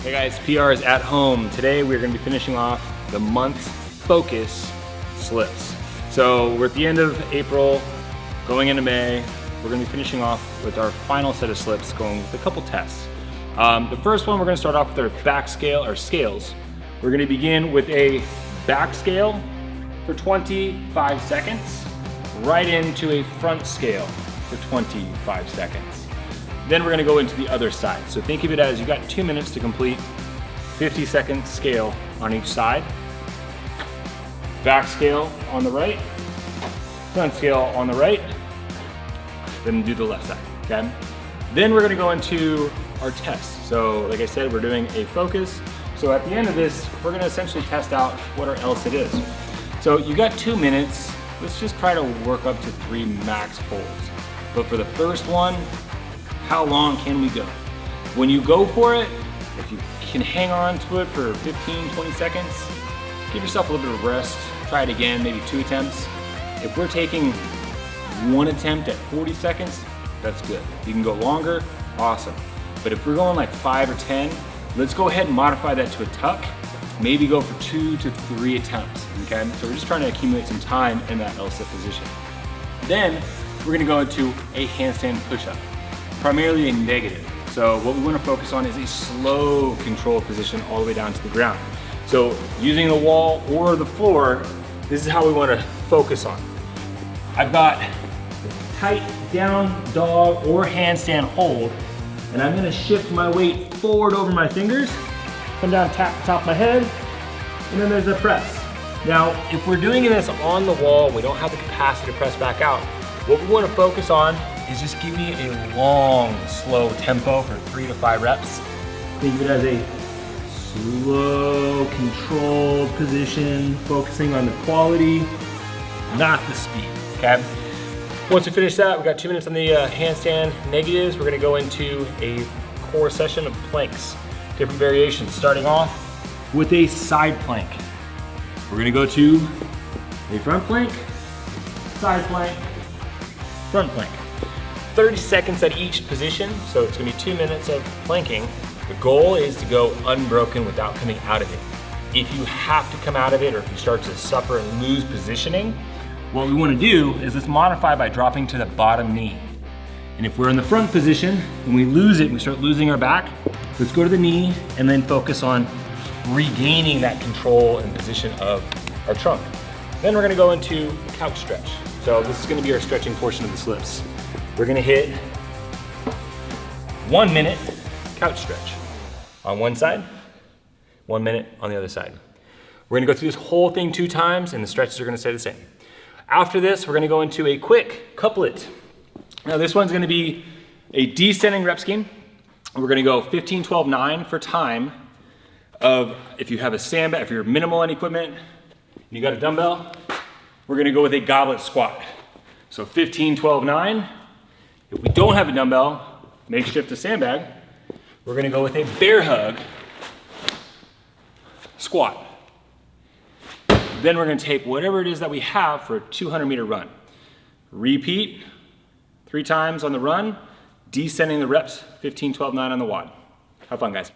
Hey guys, PR is at home. Today we're going to be finishing off the month's focus slips. So we're at the end of April, going into May. We're going to be finishing off with our final set of slips, going with a couple tests. The first one, we're going to start off with our back scale, or scales. We're going to begin with a back scale for 25 seconds, right into a front scale for 25 seconds. Then we're gonna go into the other side. So think of it as you got 2 minutes to complete 50-second scale on each side. Back scale on the right, front scale on the right, then do the left side, okay? Then we're gonna go into our test. So like I said, we're doing a focus. So at the end of this, we're gonna essentially test out what our else it is. So you got 2 minutes. Let's just try to work up to 3 max holds. But for the first one, how long can we go? When you go for it, if you can hang on to it for 15, 20 seconds, give yourself a little bit of rest. Try it again, maybe 2 attempts. If we're taking 1 attempt at 40 seconds, that's good. You can go longer, awesome. But if we're going like 5 or 10, let's go ahead and modify that to a tuck. Maybe go for 2 to 3 attempts, okay? So we're just trying to accumulate some time in that L-sit position. Then we're gonna go into a handstand push-up. Primarily a negative. So what we want to focus on is a slow control position all the way down to the ground. So using the wall or the floor, this is how we want to focus on. I've got Pike Down Dog or Handstand Hold, and I'm going to shift my weight forward over my fingers, come down, tap the top of my head, and then there's a press. Now, if we're doing this on the wall, we don't have the capacity to press back out, what we want to focus on is just give me a long, slow tempo for 3 to 5 reps. Think of it as a slow, controlled position, focusing on the quality, not the speed, okay? Once we finish that, we've got 2 minutes on the handstand negatives. We're gonna go into a core session of planks. Different variations, starting off with a side plank. We're gonna go to a front plank, side plank, front plank. 30 seconds at each position, so it's gonna be 2 minutes of planking. The goal is to go unbroken without coming out of it. If you have to come out of it, or if you start to suffer and lose positioning, what we wanna do is let's modify by dropping to the bottom knee. And if we're in the front position and we lose it, we start losing our back, let's go to the knee and then focus on regaining that control and position of our trunk. Then we're gonna go into couch stretch. So this is gonna be our stretching portion of the slips. We're gonna hit 1 minute couch stretch on one side, 1 minute on the other side. We're gonna go through this whole thing 2 times and the stretches are gonna stay the same. After this, we're gonna go into a quick couplet. Now this one's gonna be a descending rep scheme. We're gonna go 15, 12, 9 for time of, if you have a sandbag, if you're minimal on equipment, you got a dumbbell, we're gonna go with a goblet squat. So 15, 12, 9. If we don't have a dumbbell, makeshift a sandbag, we're gonna go with a bear hug squat. Then we're gonna take whatever it is that we have for a 200-meter run. Repeat 3 times on the run, descending the reps, 15, 12, 9 on the WOD. Have fun, guys.